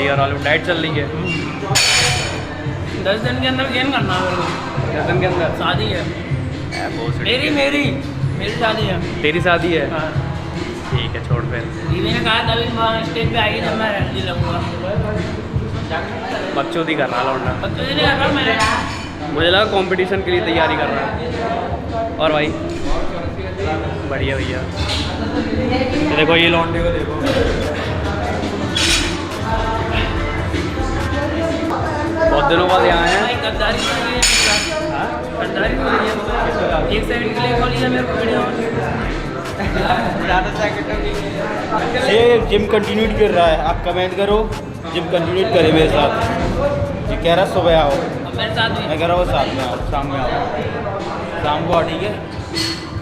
और आलू डाइट चल रही है। 10 दिन के अंदर गेन करना है मेरे को। 10 दिन के अंदर शादी है मेरी शादी है। तेरी शादी है? हाँ। ठीक है, छोड़ फिर। दीदी ने कहा तभी स्टेज पे आएगी जब मैं रेडी लगूंगा। बकचोदी कर रहा लौंडा। बकचोदी नहीं कर रहा मैं, मुझे लगा कंपटीशन के लिए तैयारी कर रहा है। और भाई बढ़िया भैया, ये देखो ये लौंडे को देखो। बहुत दिनों बाद यहाँ हैं। भाई गद्दारी हो रही है, गद्दारी हो रही है। 1 सेकंड के लिए कॉल किया मेरे को वीडियो। ये जिम कंटिन्यू कर रहा है, आप कमेंट करो जिम कंटिन्यू करे मेरे साथ। ये कह रहा सुबह आओ, मेरे साथ भी। मैं कह रहा हूँ साथ में आओ, शाम में आओ, शाम को आओ, ठीक है?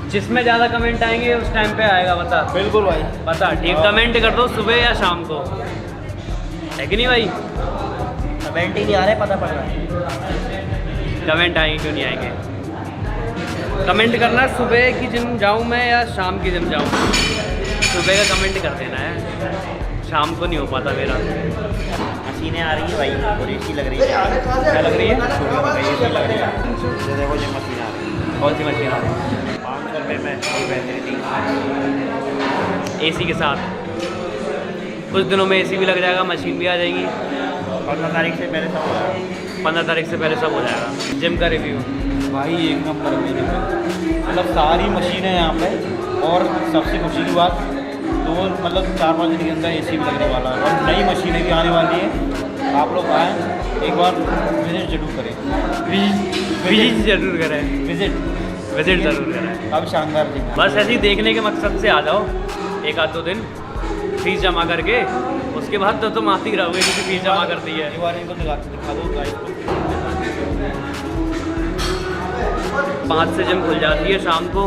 जिसमें ज़्यादा कमेंट आएंगे उस टाइम पे आएगा। बता बिल्कुल भाई, बता ठीक। कमेंट कर दो सुबह या शाम को, है कि नहीं भाई? कमेंट ही नहीं आ रहे, पता पड़ रहा है। कमेंट आएंगे क्यों नहीं आएंगे? कमेंट करना सुबह की जिम जाऊँ मैं या शाम की जिम जाऊँ। सुबह का कमेंट कर देना है, शाम को नहीं हो पाता मेरा। मशीनें आ रही है भाई और एसी लग रही है। क्या लग रही है? एसी लग रही है। देखो ये मशीन आ रही है। कौन सी मशीन आ रही 500 रुपये में AC के साथ? कुछ दिनों में AC भी लग जाएगा, मशीन भी आ जाएगी। 15 तारीख से पहले सब हो जाएगा। 15 तारीख से पहले सब हो जाएगा। जिम का रिव्यू भाई एक नंबर मेरे पे, मतलब सारी मशीनें यहाँ पे। और सबसे खुशी की बात तो मतलब 4-5 दिन के अंदर एसी भी लगने वाला है और नई मशीनें भी आने वाली हैं। आप लोग आएँ, एक बार विजिट जरूर करें। विजिट जरूर करें। विजिट ज़रूर करें। अब शानदार जी, बस ऐसे ही देखने के मकसद से आ जाओ, 1-2 दिन फीस जमा करके। उसके बाद तो तुम आती रहोगे क्योंकि फीस जमा कर दी है। एक बार इनको दिखा दो गाइस को। 5 से जिम खुल जाती है शाम को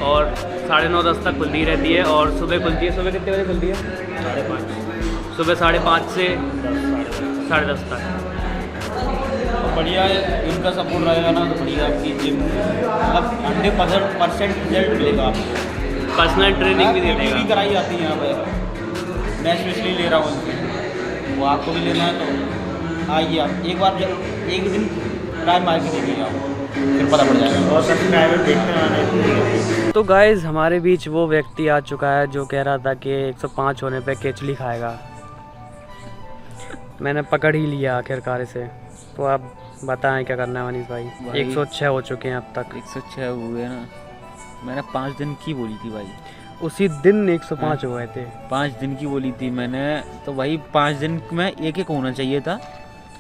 और 9:30-10 तक खुलती रहती है। और सुबह खुलती है। सुबह कितने बजे खुलती है? 5:30। सुबह 5:30 से 10:30 तक। बढ़िया है, इनका सपोर्ट रहेगा ना तो बढ़िया आपकी जिम मतलब 100% रिजल्ट मिलेगा आपको। पर्सनल ट्रेनिंग भी दे भी देगा। कराई जाती है यहाँ पे, मैं स्पेशली ले रहा हूँ उनसे। वो आपको भी लेना है तो आइए आप एक बार, जब एक दिन टाइम आके देखिए आप, फिर पता पड़ जाएगा। और सब्सक्राइबर देखते आने। तो गाइज़ हमारे बीच वो व्यक्ति आ चुका है जो कह रहा था कि 105 होने पे केचली खाएगा। मैंने पकड़ ही लिया आखिरकार इसे। तो आप बताएं क्या करना है मनीष भाई? 106 हो चुके हैं अब तक। 106 हुए ना, मैंने 5 दिन की बोली थी भाई। उसी दिन 105 हो गए थे। 5 दिन की बोली थी मैंने, तो भाई 5 दिन में एक होना चाहिए था।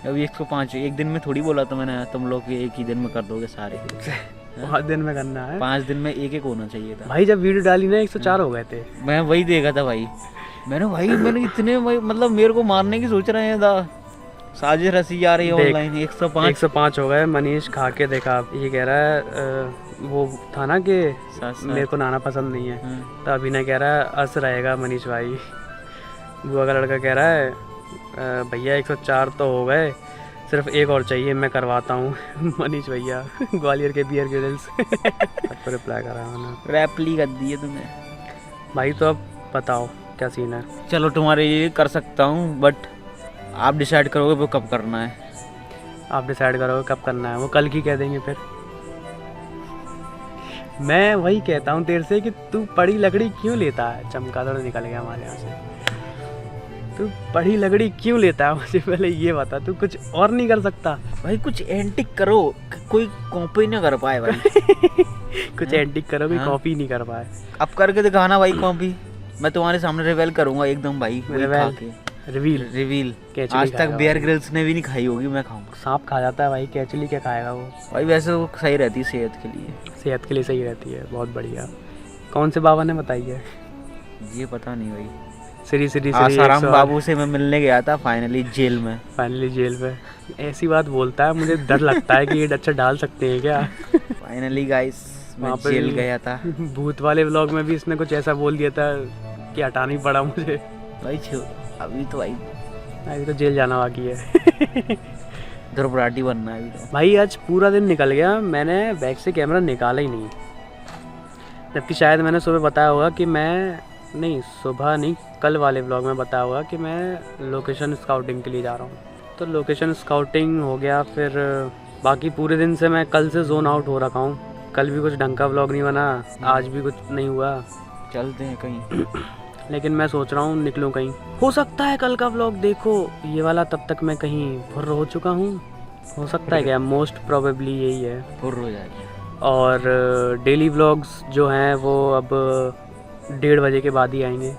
अभी 105, एक दिन में थोड़ी बोला था मैंने तुम लोग एक ही दिन में कर दोगे सारे। 5 दिन में करना है। 5 दिन में एक होना चाहिए था भाई। जब वीडियो डाली ना 104 हो गए थे। मैं वही देखा था भाई। मैंने इतने मतलब मेरे को मारने की सोच रहे हैं था। साजिश रसी आ रही है ऑनलाइन। 105 हो गए। मनीष खा के देखा, ये कह रहा है वो था ना कि मेरे को नहाना पसंद नहीं है, तो अभी ना कह रहा है अस रहेगा मनीष भाई। बुआ का लड़का कह रहा है भैया 104 तो हो गए, सिर्फ एक और चाहिए, मैं करवाता हूँ। मनीष भैया ग्वालियर के बियर गिरिल्स। आपको रिप्लाई करा मैंने। रैपली कर दी है तुमने भाई। तो अब बताओ क्या सीन है? चलो तुम्हारे लिए कर सकता हूँ, बट आप डिसाइड करोगे वो कब करना है। आप डिसाइड करोगे कब करना है, वो कल की कह देंगे फिर। मैं वही कहता हूँ तेरे से कि तू पड़ी लकड़ी क्यों लेता है? चमगादड़ निकल गया हमारे यहाँ से। तू पड़ी लकड़ी क्यों लेता है? मुझे पहले ये बता। तू कुछ और नहीं कर सकता भाई? कुछ एंटिक करो, कोई कॉपी ना कर पाए भाई। कुछ एंटिक करो, कोई कॉपी नहीं कर पाए। अब करके दिखाना भाई कॉपी। मैं तुम्हारे सामने रिवील करूंगा एकदम भाई। रिवील आज तक बियर ग्रिल्स ने भी नहीं खाई होगी, मैं खाऊंगा। सांप खा जाता है भाई, केचली क्या खाएगा वो? भाई वैसे वो सही रहती है सेहत के लिए। सेहत के लिए सही रहती है, बहुत बढ़िया। कौन से बाबा ने बताई है ये पता नहीं भाई। श्री आसाराम बाबू से मैं मिलने गया था फाइनली जेल में। ऐसी बात बोलता है, मुझे डर लगता है कि ये अच्छा डाल सकते हैं क्या? फाइनली गाइस मैं जेल गया था। भूत वाले व्लॉग में भी इसने कुछ ऐसा बोल दिया था कि हटाना ही पड़ा मुझे भाई। अभी तो जेल जाना बाकी है। ध्रुवराठी बनना है अभी तो। भाई आज पूरा दिन निकल गया, मैंने बैग से कैमरा निकाला ही नहीं। जबकि शायद मैंने सुबह बताया होगा कि मैं नहीं सुबह नहीं, कल वाले व्लॉग में बताया हुआ कि मैं लोकेशन स्काउटिंग के लिए जा रहा हूँ। तो लोकेशन स्काउटिंग हो गया, फिर बाकी पूरे दिन से मैं कल से जोन आउट हो रखा हूँ। कल भी कुछ ढंग का व्लॉग नहीं बना, आज भी कुछ नहीं हुआ। चलते हैं कहीं लेकिन मैं सोच रहा हूँ निकलूँ कहीं। हो सकता है कल का व्लॉग देखो ये वाला, तब तक मैं कहीं फुर्र हो चुका हूँ। हो सकता है क्या, मोस्ट प्रोबेबली यही है। फुर्र हो जाएगी। और डेली व्लॉग्स जो हैं वो अब 1:30 बजे के बाद ही आएंगे,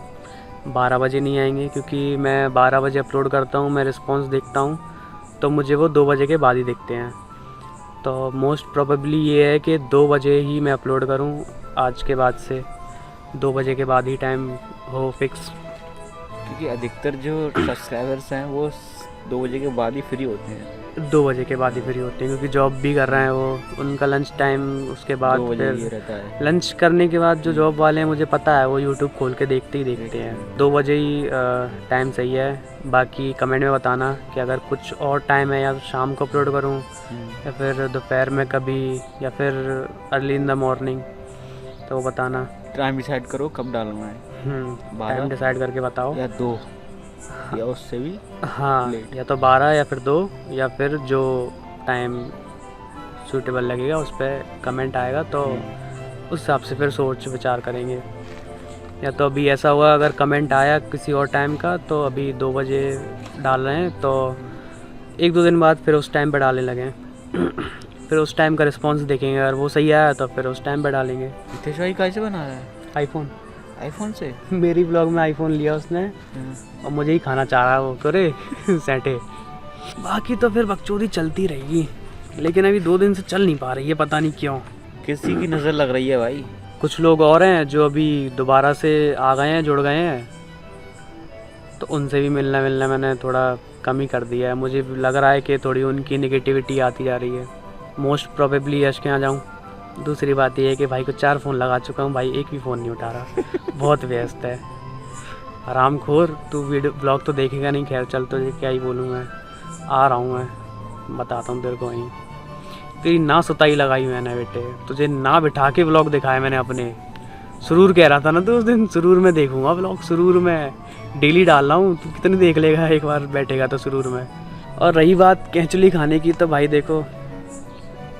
12 बजे नहीं आएंगे, क्योंकि मैं 12 बजे अपलोड करता हूँ, मैं रिस्पॉन्स देखता हूँ तो मुझे वो 2 बजे के बाद ही दिखते हैं। तो मोस्ट प्रोबेबली ये है कि 2 बजे ही मैं अपलोड करूँ आज के बाद से, 2 बजे के बाद ही टाइम हो फिक्स। क्योंकि अधिकतर जो सब्सक्राइबर्स हैं वो 2 बजे के बाद ही फ्री होते हैं। 2 बजे के बाद ही फ्री होते हैं, क्योंकि जॉब भी कर रहे हैं वो, उनका लंच टाइम उसके बाद 2 बजे ये फिर रहता है। लंच करने के बाद जो जॉब वाले हैं मुझे पता है वो यूट्यूब खोल के देखते ही देखते हैं। 2 बजे ही टाइम सही है। बाकी कमेंट में बताना कि अगर कुछ और टाइम है, या शाम को अपलोड करूं, या फिर दोपहर में कभी, या फिर अर्ली इन द मॉर्निंग, तो वो बताना। टाइम डिसाइड करो कब डालना है। टाइम डिसाइड करके बताओ। या 2 या उससे भी हाँ, late। या तो 12 या फिर 2, या फिर जो टाइम सूटेबल लगेगा उस पर कमेंट आएगा तो उस हिसाब से फिर सोच विचार करेंगे। या तो अभी ऐसा हुआ, अगर कमेंट आया किसी और टाइम का तो अभी 2 बजे डाल रहे हैं, तो 1-2 दिन बाद फिर उस टाइम पे डालने लगे फिर उस टाइम का रिस्पॉन्स देखेंगे, अगर वो सही आया तो फिर उस टाइम पे डालेंगे। नितेश भाई कैसे बना रहा है? आईफोन से? मेरी ब्लॉग में आईफोन लिया उसने और मुझे ही खाना चाह रहा है वो, करे सेटे। बाकी तो फिर बकचोदी चलती रहेगी, लेकिन अभी 2 दिन से चल नहीं पा रही है, पता नहीं क्यों। किसी की नज़र लग रही है भाई। कुछ लोग और हैं जो अभी दोबारा से आ गए हैं, जुड़ गए हैं, तो उनसे भी मिलना मैंने थोड़ा कम ही कर दिया है। मुझे लग रहा है कि थोड़ी उनकी नेगेटिविटी आती जा रही है। मोस्ट प्रोबेबली यश के यहाँ जाऊँ। दूसरी बात ये है कि भाई को 4 फ़ोन लगा चुका हूँ, भाई एक भी फ़ोन नहीं उठा रहा बहुत व्यस्त है। आरामखोर, तू वीडियो ब्लॉग तो देखेगा नहीं, खैर चल तुझे क्या ही बोलूँ मैं, आ रहा हूँ मैं, बताता हूँ तेरे को वहीं। तेरी ना सुताई लगाई मैंने बेटे, तुझे ना बिठा के व्लॉग दिखाए मैंने अपने। सुरूर कह रहा था ना तो उस दिन, सुरूर में देखूंगा व्लॉग, सुरूर में डेली डाल रहा हूँ, तू कितनी देख लेगा एक बार बैठेगा तो सुरूर में। और रही बात कैंचुली खाने की, तो भाई देखो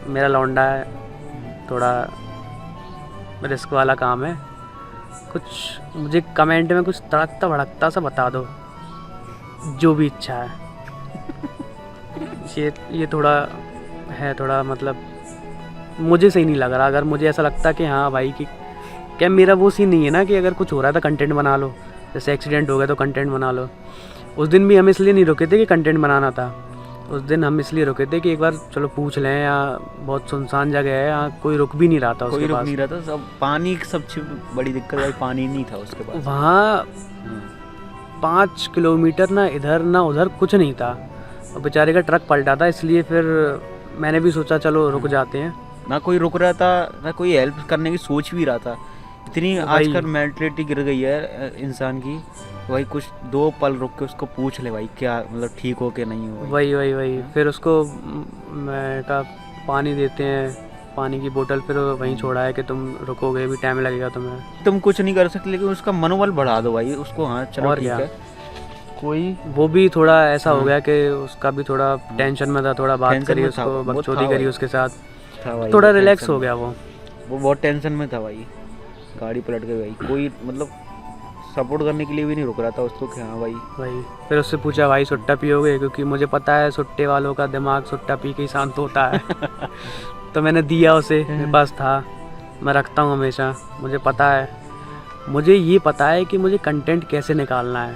मेरा लौंडा है, थोड़ा रिस्क वाला काम है। कुछ मुझे कमेंट में कुछ तड़कता भड़कता सा बता दो, जो भी इच्छा है। ये थोड़ा है, थोड़ा मतलब मुझे सही नहीं लग रहा। अगर मुझे ऐसा लगता कि हाँ भाई कि क्या मेरा वो सीन नहीं है ना कि अगर कुछ हो रहा है तो कंटेंट बना लो, जैसे एक्सीडेंट हो गया तो कंटेंट बना लो। उस दिन भी हम इसलिए नहीं रुके थे कि कंटेंट बनाना था, उस दिन हम इसलिए रुके थे कि एक बार चलो पूछ लें, या बहुत सुनसान जगह है, यहाँ कोई रुक भी नहीं रहा था, कोई रुक नहीं रहा था, सब पानी की सबसे बड़ी दिक्कत है, पानी नहीं था उसके पास। वहाँ 5 किलोमीटर ना इधर ना उधर कुछ नहीं था, और बेचारे का ट्रक पलटा था, इसलिए फिर मैंने भी सोचा चलो रुक जाते हैं। ना कोई रुक रहा था, ना कोई हेल्प करने की सोच भी रहा था। इतनी आजकल मेंटलिटी गिर गई है इंसान की, भाई कुछ 2 पल रुक के उसको पूछ ले भाई क्या मतलब ठीक हो के नहीं हो। वही फिर उसको मैं कहा पानी देते हैं, पानी की बोतल फिर वहीं छोड़ा है कि तुम रुकोगे भी, टाइम लगेगा तुम्हें। तुम कुछ नहीं कर सकते, लेकिन उसका मनोबल बढ़ा दो भाई उसको। हाँ चलो ठीक है। कोई वो भी थोड़ा ऐसा हो गया कि उसका भी थोड़ा टेंशन में था, थोड़ा बात करी उसको, बकचोदी करी उसके साथ, थोड़ा रिलैक्स हो गया वो बहुत टेंशन में था भाई। गाड़ी पलट गई भाई, कोई मतलब सपोर्ट करने के लिए भी नहीं रुक रहा था उसको कि हाँ भाई। फिर उससे पूछा भाई सुट्टा पियोगे, क्योंकि मुझे पता है सुट्टे वालों का दिमाग सुट्टा पी के ही शांत होता है। तो मैंने दिया उसे, मेरे पास था, मैं रखता हूँ हमेशा। मुझे पता है, मुझे ये पता है कि मुझे कंटेंट कैसे निकालना है।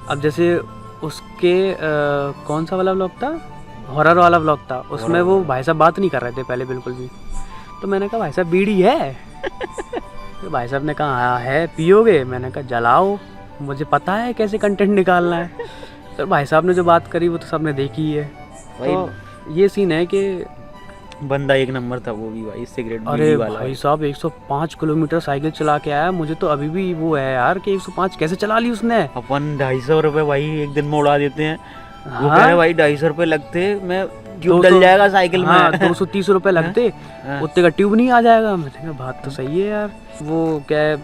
अब जैसे उसके कौन सा वाला व्लॉग था, हॉरर वाला व्लॉग था, उसमें वो भाई साहब बात नहीं कर रहे थे पहले बिल्कुल भी। तो मैंने कहा भाई साहब बीड़ी है? तो भाई साहब ने कहा हाँ है, पियोगे? मैंने कहा जलाओ, मुझे पता है कैसे कंटेंट निकालना है। तो भाई साहब ने जो बात करी वो तो सबने देखी ही है। तो ये सीन है कि बंदा एक नंबर था वो भी भाई, सिगरेट अरे भाई साहब 105 किलोमीटर साइकिल चला के आया। मुझे तो अभी भी वो है यार कि 105 कैसे चला ली उसने। अपन 250 रुपये भाई एक दिन में उड़ा देते हैं। वो कह रहे भाई 250 रुपये लगते, मैं ट्यूब डल जाएगा साइकिल में। 230 रुपये लगते, उतने का ट्यूब नहीं आ जाएगा। मैंने कहा बात तो सही है यार। वो क्या है,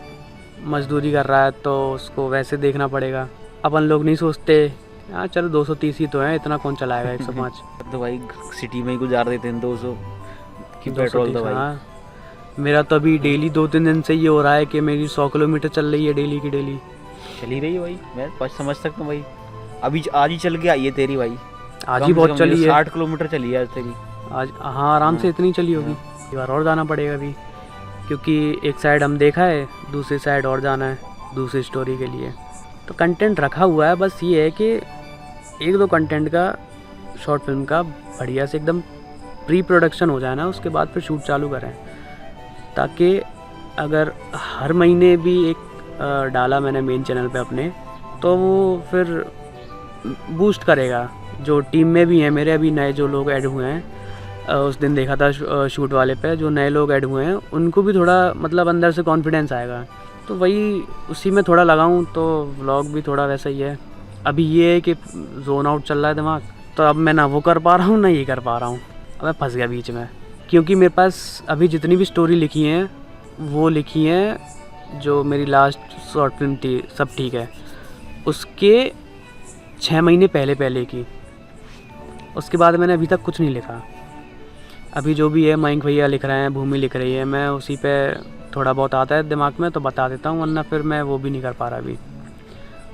मजदूरी कर रहा है तो उसको वैसे देखना पड़ेगा। अपन लोग नहीं सोचते हाँ चलो 230 ही तो है, इतना कौन चलाएगा 105। तो भाई सिटी में ही गुजार देते हैं 200 की पेट्रोल तो भाई। हाँ मेरा तो अभी डेली 2-3 दिन से ये हो रहा है कि मेरी 100 किलोमीटर चल रही है डेली की डेली। चली रही है भाई, मैं समझ सकता हूँ भाई। अभी आज ही चल के आई है तेरी भाई, आज ही बहुत चली है, 60 किलोमीटर चली है आज तेरी आज। हाँ आराम से इतनी चली होगी। एक बार और जाना पड़ेगा अभी, क्योंकि एक साइड हम देखा है, दूसरी साइड और जाना है दूसरी स्टोरी के लिए। तो कंटेंट रखा हुआ है, बस ये है कि 1-2 कंटेंट का शॉर्ट फिल्म का बढ़िया से एकदम प्री प्रोडक्शन हो जाए ना, उसके बाद फिर शूट चालू करें, ताकि अगर हर महीने भी एक डाला मैंने मेन चैनल पे अपने, तो वो फिर बूस्ट करेगा। जो टीम में भी हैं मेरे अभी नए जो लोग ऐड हुए हैं, उस दिन देखा था शूट वाले पे जो नए लोग ऐड हुए हैं, उनको भी थोड़ा मतलब अंदर से कॉन्फिडेंस आएगा। तो वही उसी में थोड़ा लगाऊं तो व्लॉग भी थोड़ा वैसा ही है। अभी ये है कि जोन आउट चल रहा है दिमाग, तो अब मैं ना वो कर पा रहा हूँ ना ये कर पा रहा हूँ, अब मैं फंस गया बीच में। क्योंकि मेरे पास अभी जितनी भी स्टोरी लिखी हैं वो लिखी हैं जो मेरी लास्ट शॉर्ट फिल्म थी सब ठीक है, उसके 6 महीने पहले की। उसके बाद मैंने अभी तक कुछ नहीं लिखा। अभी जो भी है मयंक भैया लिख रहे हैं, भूमि लिख रही है, मैं उसी पे थोड़ा बहुत आता है दिमाग में तो बता देता हूँ, वरना फिर मैं वो भी नहीं कर पा रहा अभी।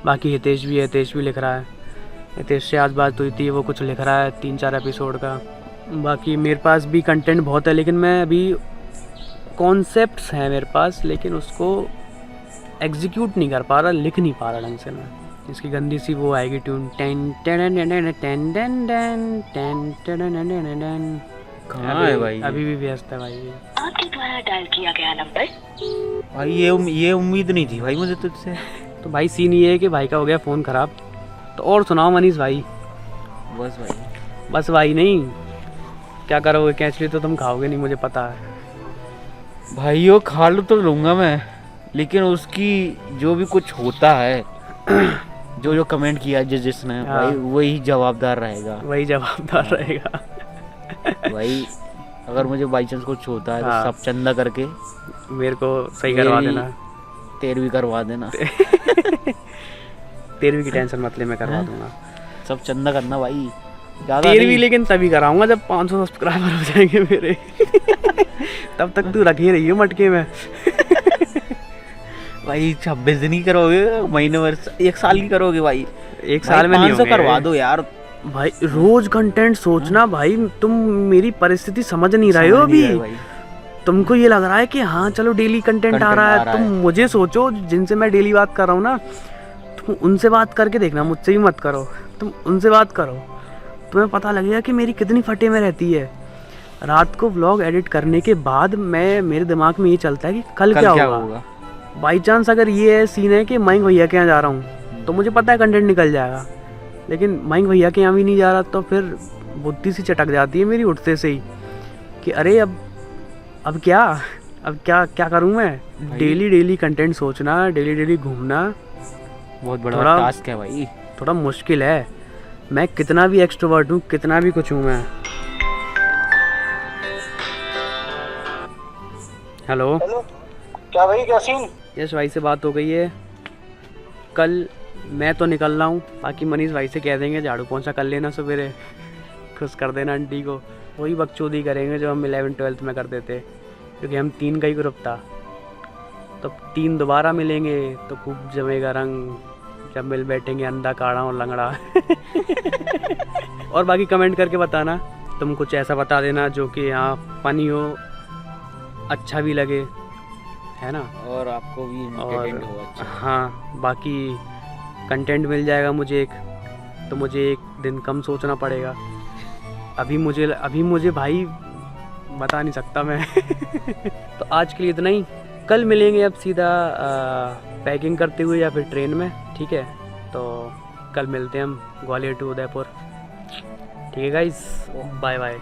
बाकी हितेश भी लिख रहा है, हितेश से आज बात हुई थी, वो कुछ लिख रहा है 3-4 एपिसोड का। बाकी मेरे पास भी कंटेंट बहुत है, लेकिन मैं अभी कॉन्सेप्ट्स हैं मेरे पास, लेकिन उसको एग्जीक्यूट नहीं कर पा रहा, लिख नहीं पा रहा ढंग से मैं। इसकी गंदी सी वो आएगी tune ten ten ten ten ten ten ten ten. कहाँ है भाई? अभी भी व्यस्त है भाई। आपके द्वारा डायल किया गया नंबर। भाई ये उम्मीद नहीं थी भाई मुझे तुझसे। तो भाई सीन ये है कि भाई का हो गया फ़ोन ख़राब। तो और सुनाओ मनीष भाई। बस भाई नहीं, क्या करोगे? कैचली तो तुम खाओगे नहीं मुझे पता है भाई। वो खा लो तो लूँगा मैं, लेकिन उसकी जो भी कुछ होता है जो कमेंट किया जिसने भाई वही जवाबदार रहेगा। भाई अगर मुझे बाई चांस कुछ होता है तो सब चंदा करके मेरे को सही करवा देना, 13वीं करवा देना। 13वीं की टेंशन मत ले, मैं करवा दूंगा। सब चंदा करना भाई, 13वीं लेकिन तभी कराऊंगा जब 500 सब्सक्राइबर हो जाएंगे मेरे। तब तक तू रखी रही हो मटके में। भाई 26 दिन ही करोगे, महीने भर 1 साल की करोगे भाई? 1 साल में 500 करवा दो यार भाई। रोज कंटेंट सोचना भाई, तुम मेरी परिस्थिति समझ नहीं रहे हो अभी। तुमको ये लग रहा है कि हाँ चलो डेली कंटेंट आ रहा है, तुम मुझे सोचो जिनसे मैं डेली बात कर रहा हूँ ना, तुम उनसे बात करके देखना, मुझसे भी मत करो, तुम उनसे बात करो, तुम्हें पता लगेगा कि मेरी कितनी फटे में रहती है। रात को व्लॉग एडिट करने के बाद मेरे दिमाग में ये चलता है कि कल क्या होगा। बाई चांस अगर ये सीन है कि मयंक भैया के यहाँ जा रहा हूँ तो मुझे पता है कंटेंट निकल जाएगा, लेकिन मयंक भैया के यहाँ भी नहीं जा रहा तो फिर बुद्धि सी चटक जाती है मेरी उठते से ही कि अरे अब क्या करूँ मैं। डेली कंटेंट सोचना, डेली घूमना बहुत बड़ा टास्क है भाई, थोड़ा मुश्किल है। मैं कितना भी एक्सट्रोवर्ट हूँ, कितना भी कुछ हूँ मैं। हेलो क्या भाई, क्या सीन? यश भाई से बात हो गई है। कल मैं तो निकल रहा हूँ, बाकी मनीष भाई से कह देंगे झाड़ू पोंछा कर लेना सवेरे, खुश कर देना आंटी को। वही बकचोदी करेंगे जो हम 11th-12th में करते थे, क्योंकि हम 3 का ही ग्रुप था। तो 3 दोबारा मिलेंगे तो खूब जमेगा रंग, जब मिल बैठेंगे अंधा काढ़ा और लंगड़ा। और बाकी कमेंट करके बताना, तुम कुछ ऐसा बता देना जो कि हाँ फनी हो, अच्छा भी लगे, है ना, और आपको भी एंटरटेनमेंट हो अच्छा। हाँ बाकी कंटेंट मिल जाएगा मुझे तो मुझे 1 दिन कम सोचना पड़ेगा। अभी मुझे भाई बता नहीं सकता मैं। तो आज के लिए इतना ही, कल मिलेंगे अब सीधा पैकिंग करते हुए या फिर ट्रेन में, ठीक है? तो कल मिलते हैं हम ग्वालियर टू उदयपुर, ठीक है गाइस, बाय बाय।